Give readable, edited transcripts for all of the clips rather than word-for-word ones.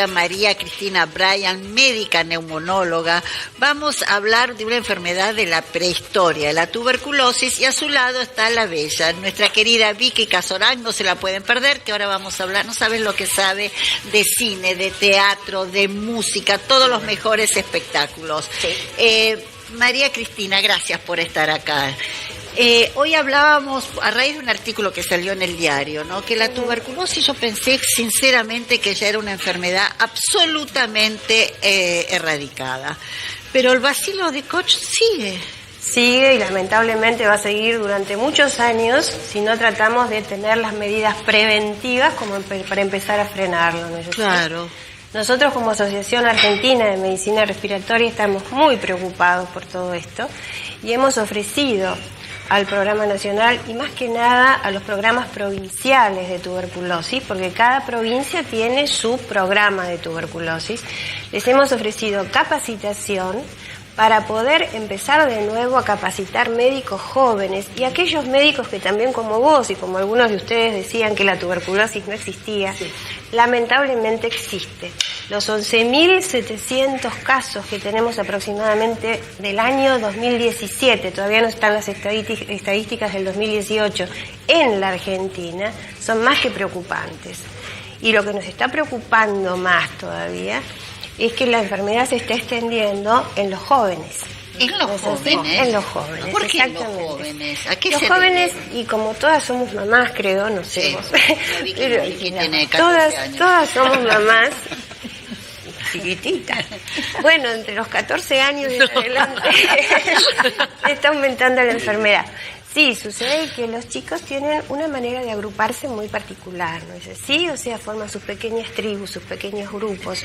María Cristina Bryan, médica neumonóloga. Vamos a hablar de una enfermedad de la prehistoria, la tuberculosis, y a su lado está la bella, nuestra querida Vicky Casorán, no se la pueden perder, que ahora vamos a hablar, no sabes lo que sabe de cine, de teatro, de música, todos los mejores espectáculos. Sí. María Cristina, gracias por estar acá. Hoy hablábamos, a raíz de un artículo que salió en el diario, ¿no? Que la tuberculosis, yo pensé sinceramente que ya era una enfermedad absolutamente erradicada. Pero el bacilo de Koch sigue. Sigue y lamentablemente va a seguir durante muchos años si no tratamos de tener las medidas preventivas como para empezar a frenarlo, ¿no es cierto? Claro. Nosotros como Asociación Argentina de Medicina Respiratoria estamos muy preocupados por todo esto y hemos ofrecido al programa nacional y más que nada a los programas provinciales de tuberculosis, porque cada provincia tiene su programa de tuberculosis. Les hemos ofrecido capacitación para poder empezar de nuevo a capacitar médicos jóvenes y aquellos médicos que también como vos y como algunos de ustedes decían que la tuberculosis no existía, sí. Lamentablemente existe. Los 11.700 casos que tenemos aproximadamente del año 2017, todavía no están las estadísticas del 2018, en la Argentina, son más que preocupantes. Y lo que nos está preocupando más todavía es que la enfermedad se está extendiendo en los jóvenes. ¿En los jóvenes? En los jóvenes. ¿Por qué en los jóvenes? ¿A qué los se jóvenes, debe? Y como todas somos mamás, creo, no sé. Sí. Tiene 14 años. Todas somos mamás. Chiquitita. Bueno, entre los 14 años y en adelante está aumentando la enfermedad. Sí, sucede que los chicos tienen una manera de agruparse muy particular, ¿no es así? O sea, forman sus pequeñas tribus, sus pequeños grupos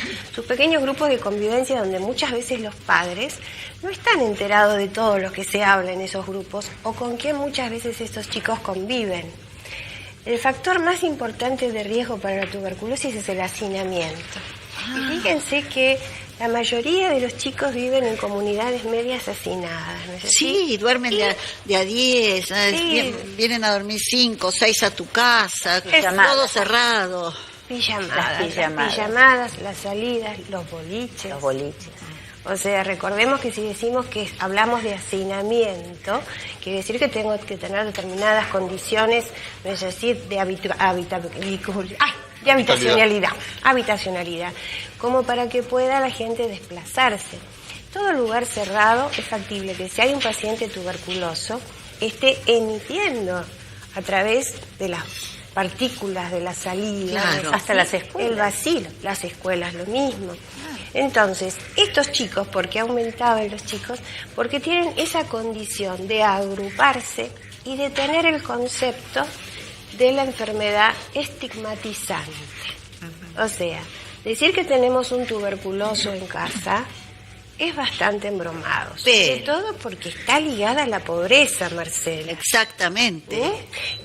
de convivencia donde muchas veces los padres no están enterados de todo lo que se habla en esos grupos o con quién muchas veces estos chicos conviven. El factor más importante de riesgo para la tuberculosis es el hacinamiento. Y fíjense que la mayoría de los chicos viven en comunidades medias hacinadas, ¿no es así? Sí, duermen de a 10, sí. Vienen a dormir 5, 6 a tu casa, todo cerrado. Pijamadas, las salidas, los boliches. O sea, recordemos que si decimos que hablamos de hacinamiento, quiere decir que tengo que tener determinadas condiciones, no es decir, de habitacionalidad, como para que pueda la gente desplazarse. Todo lugar cerrado es factible que si hay un paciente tuberculoso esté emitiendo a través de las partículas de la salida, claro. Hasta las escuelas, el bacilo, las escuelas lo mismo. Entonces, estos chicos, ¿por qué aumentaban los chicos? Porque tienen esa condición de agruparse y de tener el concepto de la enfermedad estigmatizante. O sea, decir que tenemos un tuberculoso en casa es bastante embromado, sobre todo porque está ligada a la pobreza, Marcela. Exactamente.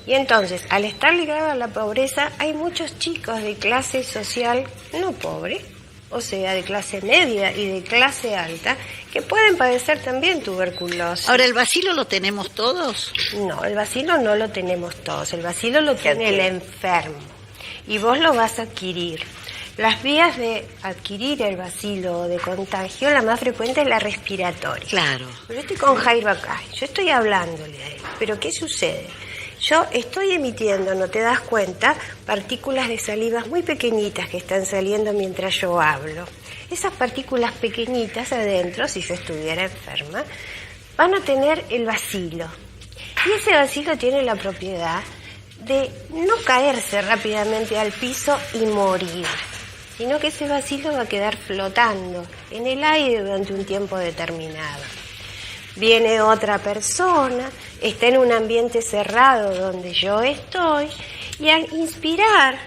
Y entonces, al estar ligada a la pobreza, hay muchos chicos de clase social no pobre, o sea, de clase media y de clase alta, que pueden padecer también tuberculosis. Ahora, ¿el bacilo lo tenemos todos? No, el bacilo no lo tenemos todos. El bacilo lo tiene el enfermo. Y vos lo vas a adquirir. Las vías de adquirir el bacilo o de contagio, la más frecuente es la respiratoria. Claro. Pero yo estoy con Jairo acá, yo estoy hablándole a él. Pero ¿qué sucede? Yo estoy emitiendo, no te das cuenta, partículas de salivas muy pequeñitas que están saliendo mientras yo hablo. Esas partículas pequeñitas adentro, si yo estuviera enferma, van a tener el bacilo. Y ese bacilo tiene la propiedad de no caerse rápidamente al piso y morir, sino que ese bacilo va a quedar flotando en el aire durante un tiempo determinado. Viene otra persona, está en un ambiente cerrado donde yo estoy, y al inspirar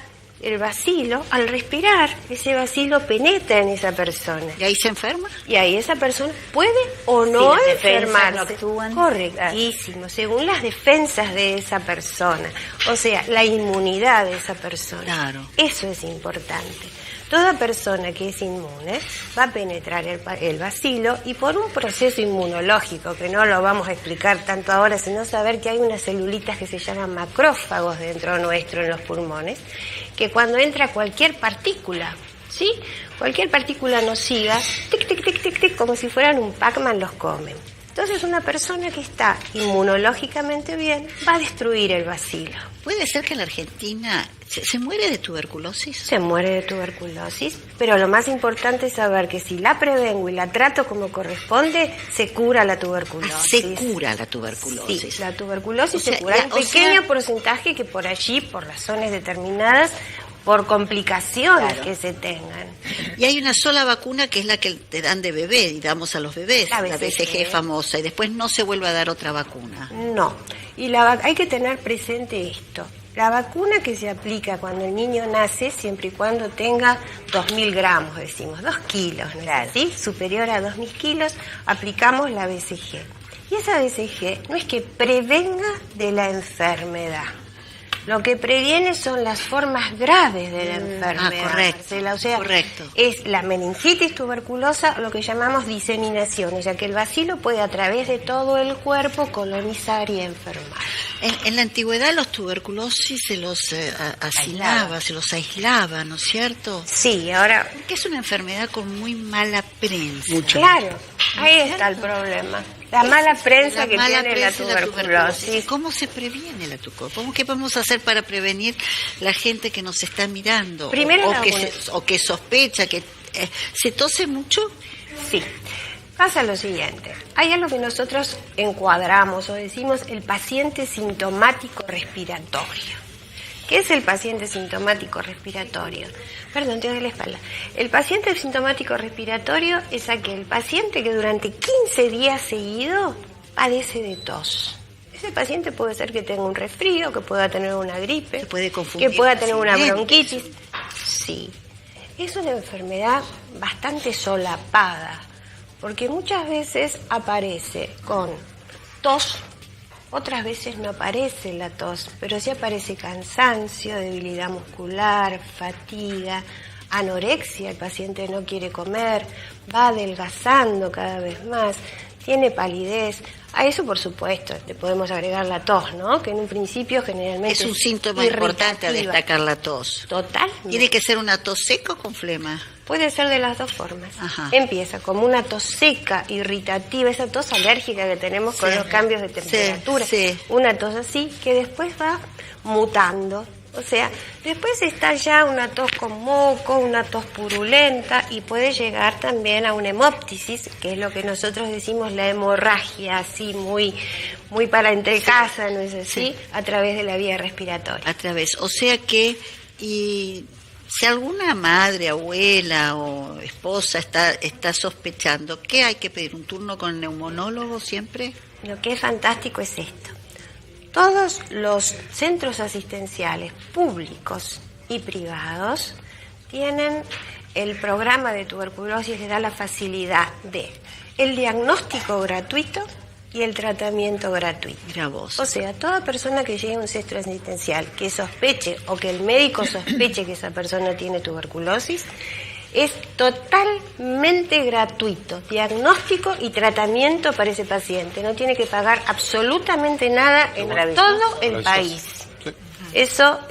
el bacilo, al respirar, ese bacilo penetra en esa persona. ¿Y ahí se enferma? Y ahí esa persona puede o no enfermarse. Correctísimo, claro. Según las defensas de esa persona, o sea, la inmunidad de esa persona. Claro. Eso es importante. Toda persona que es inmune va a penetrar el bacilo y por un proceso inmunológico, que no lo vamos a explicar tanto ahora, sino saber que hay unas celulitas que se llaman macrófagos dentro nuestro en los pulmones, que cuando entra cualquier partícula ¿sí? Cualquier partícula nociva, tic, tic, tic, tic, tic, como si fueran un Pac-Man, los comen. Entonces una persona que está inmunológicamente bien va a destruir el bacilo. ¿Puede ser que la Argentina se muere de tuberculosis? Se muere de tuberculosis, pero lo más importante es saber que si la prevengo y la trato como corresponde, se cura la tuberculosis. Se cura la tuberculosis. Sí, la tuberculosis se cura. Hay un pequeño porcentaje que por allí, por razones determinadas, por complicaciones que se tengan. Y hay una sola vacuna que es la que te dan de bebé y damos a los bebés, la BCG famosa, y después no se vuelve a dar otra vacuna. No, y hay que tener presente esto. La vacuna que se aplica cuando el niño nace, siempre y cuando tenga 2.000 gramos, decimos, 2 kilos, ¿no? Claro. ¿Sí? Superior a 2.000 kilos, aplicamos la BCG. Y esa BCG no es que prevenga de la enfermedad. Lo que previene son las formas graves de la enfermedad. Correcto. Marcela. O sea, correcto. Es la meningitis tuberculosa, lo que llamamos diseminación, o sea que el bacilo puede a través de todo el cuerpo colonizar y enfermar. En la antigüedad los tuberculosis se los hacinaba, se los aislaba, ¿no es cierto? Sí, ahora... Porque es una enfermedad con muy mala prensa. Claro, ahí está el problema. La mala prensa que tiene la tuberculosis. ¿Cómo se previene la tuberculosis? ¿Qué podemos hacer para prevenir la gente que nos está mirando? Primero o que sospecha que se tose mucho. Sí. Pasa lo siguiente, hay algo que nosotros encuadramos o decimos el paciente sintomático respiratorio. ¿Qué es el paciente sintomático respiratorio? Perdón, te doy la espalda. El paciente sintomático respiratorio es aquel paciente que durante 15 días seguidos padece de tos. Ese paciente puede ser que tenga un resfrío, que pueda tener una gripe, que pueda tener una bronquitis. Sí, es una enfermedad bastante solapada, porque muchas veces aparece con tos, otras veces no aparece la tos, pero sí aparece cansancio, debilidad muscular, fatiga, anorexia, el paciente no quiere comer, va adelgazando cada vez más, tiene palidez. A eso, por supuesto, le podemos agregar la tos, ¿no? Que en un principio generalmente es un síntoma importante a destacar la tos. Total. ¿Tiene que ser una tos seca o con flema? Puede ser de las dos formas. Ajá. Empieza como una tos seca, irritativa, esa tos alérgica que tenemos con los cambios de temperatura. Sí. Una tos así que después va mutando. O sea, después está ya una tos con moco, una tos purulenta y puede llegar también a una hemóptisis, que es lo que nosotros decimos la hemorragia, así muy para entre casa, ¿no es así? A través de la vía respiratoria. A través, o sea que, y si alguna madre, abuela o esposa está sospechando, ¿qué hay que pedir? ¿Un turno con el neumonólogo siempre? Lo que es fantástico es esto. Todos los centros asistenciales públicos y privados tienen el programa de tuberculosis que da la facilidad de el diagnóstico gratuito y el tratamiento gratuito. Mira vos. O sea, toda persona que llegue a un centro asistencial que sospeche o que el médico sospeche que esa persona tiene tuberculosis, es totalmente gratuito, diagnóstico y tratamiento para ese paciente. No tiene que pagar absolutamente nada en todo el país. Sí. Eso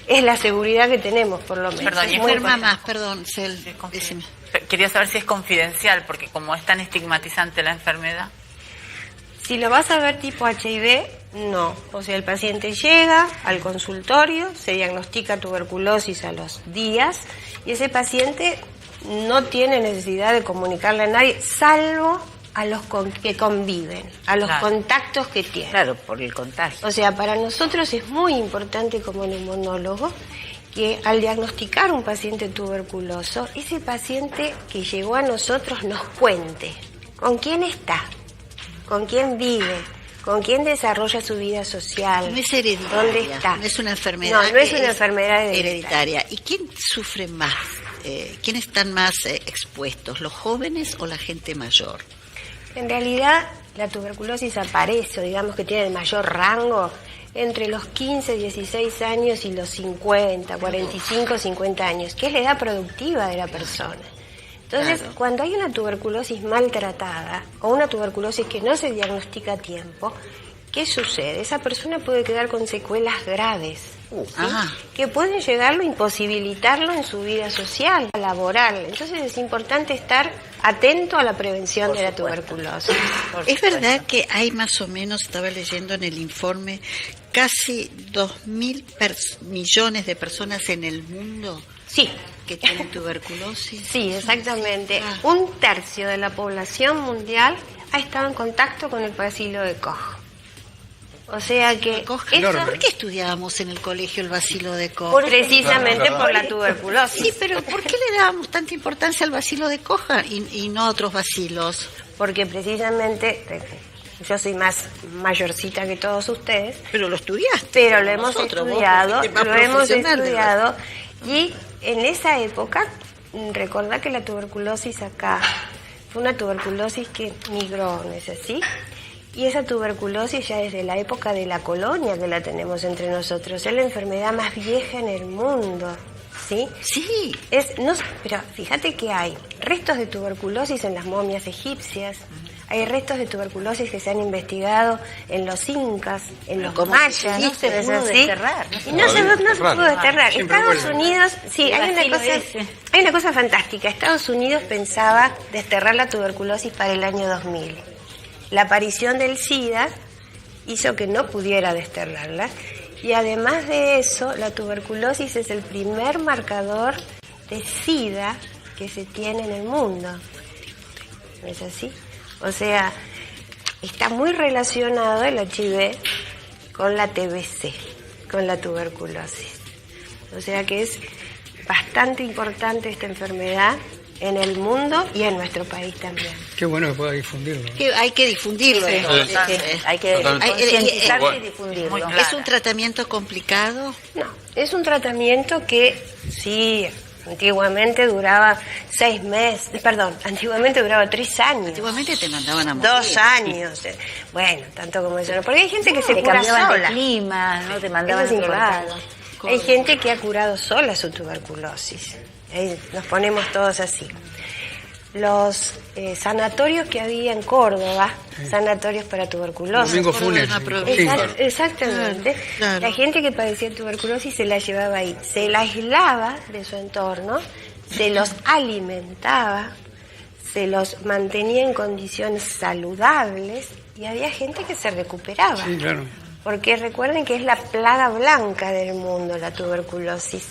es la seguridad que tenemos, por lo menos. Perdón, enferma más, perdón, Cel. Quería saber si es confidencial, porque como es tan estigmatizante la enfermedad. Si lo vas a ver tipo HIV, no. O sea, el paciente llega al consultorio, se diagnostica tuberculosis a los días y ese paciente no tiene necesidad de comunicarle a nadie, salvo a los que conviven, a los contactos que tienen. Claro, por el contagio. O sea, para nosotros es muy importante como neumonólogo que al diagnosticar un paciente tuberculoso, ese paciente que llegó a nosotros nos cuente con quién está, con quién vive, con quién desarrolla su vida social. No es hereditaria. ¿Dónde está? No es una enfermedad. No es una enfermedad hereditaria. ¿Y quién sufre más? ¿Quiénes están más expuestos? ¿Los jóvenes o la gente mayor? En realidad, la tuberculosis aparece, digamos que tiene el mayor rango, entre los 15, 16 años y los 50, 45, 50 años, que es la edad productiva de la persona. Entonces, cuando hay una tuberculosis maltratada o una tuberculosis que no se diagnostica a tiempo, ¿qué sucede? Esa persona puede quedar con secuelas graves, ¿sí? Que pueden llegarlo a imposibilitarlo en su vida social, laboral. Entonces es importante estar atento a la prevención de la tuberculosis. Es verdad que hay más o menos, estaba leyendo en el informe, casi 2.000 millones de personas en el mundo Sí. que tienen tuberculosis. Sí, exactamente. Un tercio de la población mundial ha estado en contacto con el bacilo de Koch. O sea que ¿Por eso, qué estudiábamos en el colegio el bacilo de Koch? precisamente por la tuberculosis. Sí, pero ¿por qué le dábamos tanta importancia al bacilo de Koch y no a otros bacilos? Porque precisamente yo soy más mayorcita que todos ustedes, Pero lo estudiaste. pero lo hemos Nosotros, vos, estudiado, porque fuiste más lo hemos profesional de estudiado, y en esa época, recordá que la tuberculosis acá fue una tuberculosis que migró, ¿no es así? Y esa tuberculosis ya desde la época de la colonia que la tenemos entre nosotros, es la enfermedad más vieja en el mundo, ¿sí? Sí. Pero fíjate que hay restos de tuberculosis en las momias egipcias, hay restos de tuberculosis que se han investigado en los incas, en los mayas. No se pudo desterrar. Y no se pudo desterrar. Siempre Estados vuelve. Unidos, sí, El hay bacilo una cosa fantástica. Estados Unidos pensaba desterrar la tuberculosis para el año 2000. La aparición del SIDA hizo que no pudiera desterrarla. Y además de eso, la tuberculosis es el primer marcador de SIDA que se tiene en el mundo. ¿No es así? O sea, está muy relacionado el HIV con la TBC, con la tuberculosis. O sea que es bastante importante esta enfermedad en el mundo y en nuestro país también. Qué bueno que pueda difundirlo. Hay que difundirlo. Sí, entonces. hay que concientizarse Bueno. y difundirlo. Muy claro. ¿Es un tratamiento complicado? No, es un tratamiento que sí, antiguamente duraba 6 meses, antiguamente duraba 3 años. Antiguamente te mandaban a morir. 2 años. Bueno, tanto como eso no. Porque hay gente que se Te cura cambiaban sola. de clima, no te Eso mandaban es a otro importante. lado. Hay gente que ha curado sola su tuberculosis. Ahí nos ponemos todos así. Los sanatorios que había en Córdoba, sanatorios para tuberculosis. Domingo Córdoba es Funes. una provincia. Exactamente. Claro. La gente que padecía tuberculosis se la llevaba ahí. Se la aislaba de su entorno, se los alimentaba, se los mantenía en condiciones saludables y había gente que se recuperaba. Sí, claro. Porque recuerden que es la plaga blanca del mundo, la tuberculosis.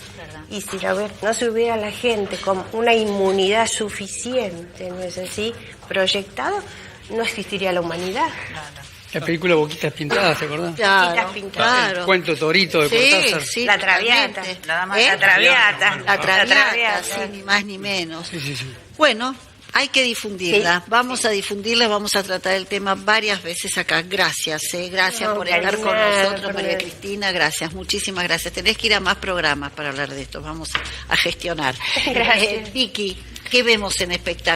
Y si no se hubiera la gente con una inmunidad suficiente, ¿no es así?, proyectado, no existiría la humanidad. La película Boquitas Pintadas, ¿te acordás? Claro, Pintadas. El cuento Torito de Cortázar. Sí, La Traviata. totalmente. La dama- La Traviata. La Traviata, Traviata. sí, ni más ni menos. Sí, sí, sí. Bueno, hay que difundirla. Sí. Vamos a difundirla, vamos a tratar el tema varias veces acá. Gracias, gracias No, por estar con Karina, nosotros, por María nada. Cristina. Gracias, muchísimas gracias. Tenés que ir a más programas para hablar de esto. Vamos a gestionar. Gracias. Vicky, ¿qué vemos en espectáculo?